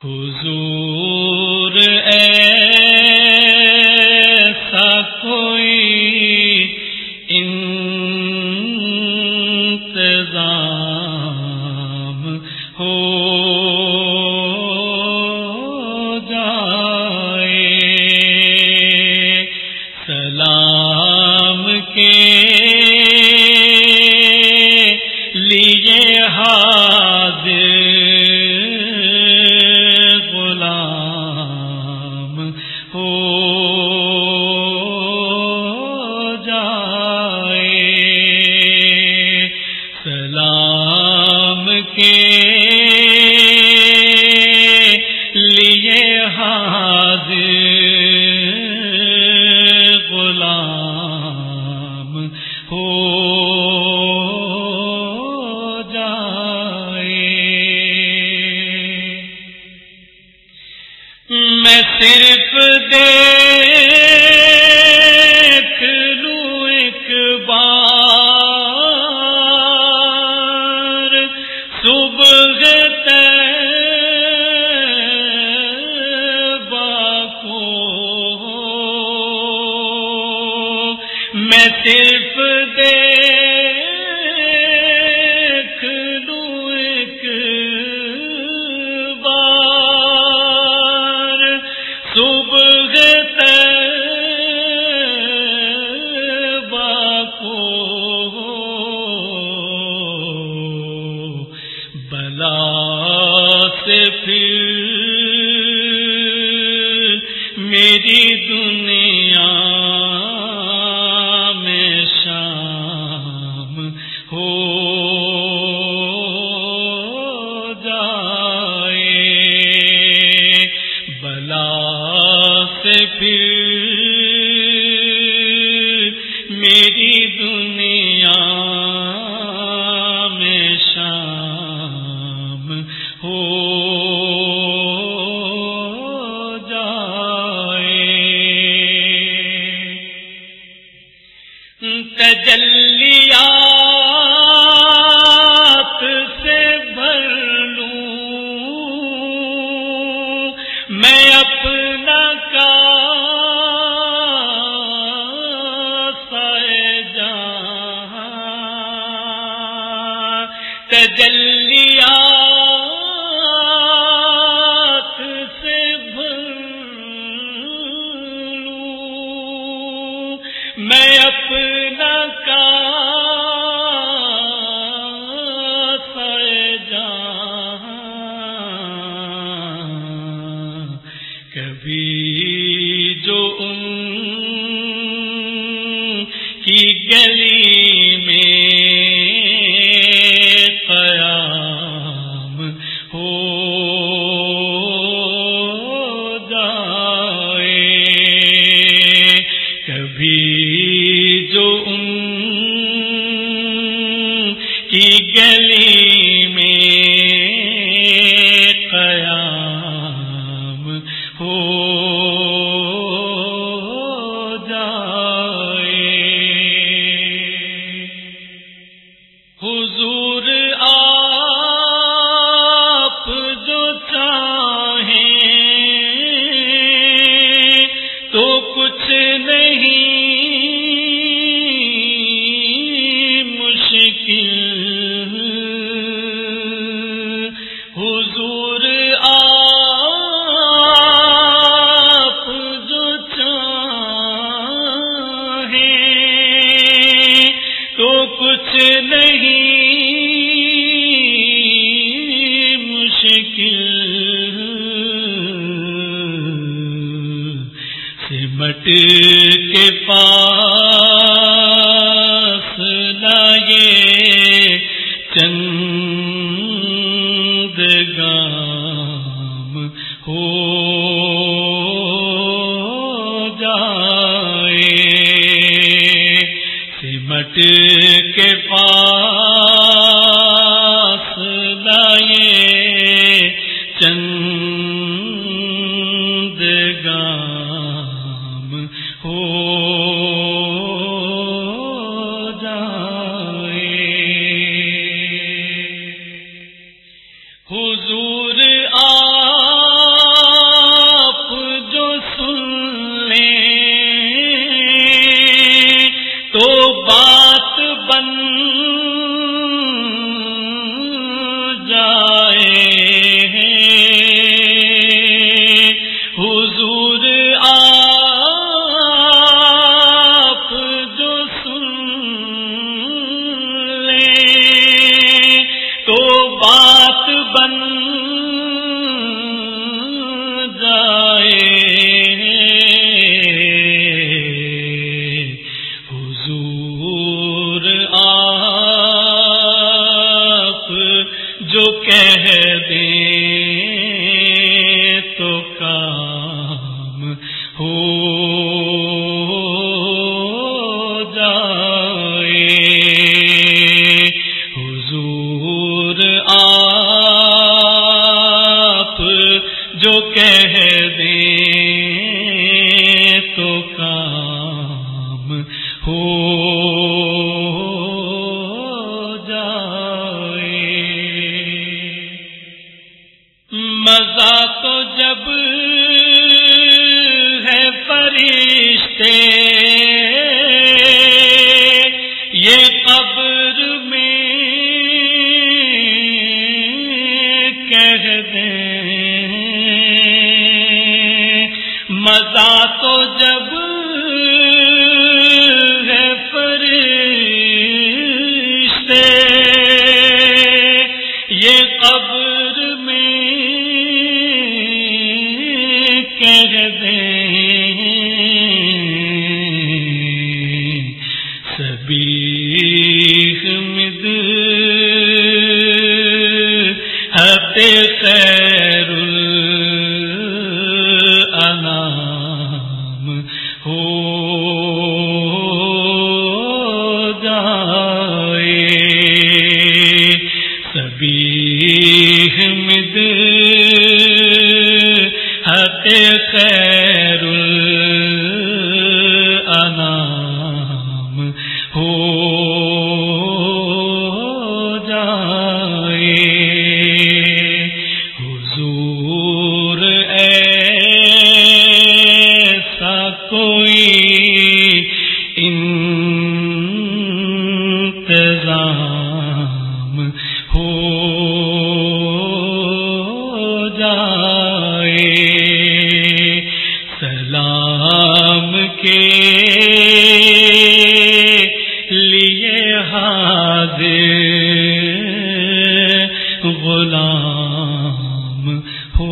حضور ایسا کوئی انتظام ہو جائے، سلام کے لیے حاضر غلام ہو جائے، سلام کے لیے حاضر غلام ہو جائے۔ میں صرف دیکھ لوں ایک بار صبح طیبہ کو، میں صرف دیکھ لوں ایک بار صبح طیبہ کو، بلا سے پھر میری دنیا میں شام ہو جائے، بلا سے پھر میری دنیا میں شام ہو جائے۔ تجلیات سے بھر لوں میں اپنا کاسہ جہاں، تجلیات سے بھر لوں میں اپنا کاسہ جہاں، کبھی جو ان کی گلی میں قیام ہو جائے، کبھی جو ان کی گلی میں قیام ہو جائے۔ حضور آپ جو چاہیں تو کچھ نہیں مشکل، حضور آپ جو چاہیں تو کچھ نہیں مشکل، سمٹ کے پاس لائے چند گام ہو جائے، سمٹ کے پاس لائے چند گام ہو حضور بن جائے حضور آپ جو کہہ دیں تو کام ہو جائے حضور آپ جو کہہ دیں تو کام ہو جائے مزہ تو جب ہے فرشتے یہ قبر میں کہہ دیں مزہ تو جب ہے فرشتے یہ قبر میں کہہ دیں سبیح مدحت خیر الانام ہو جائے سبیح مدحت خیر الانام ہو جائے حضور ایسا کوئی انتظام ہو جائے سلام کے لیے حاضر غلام ہو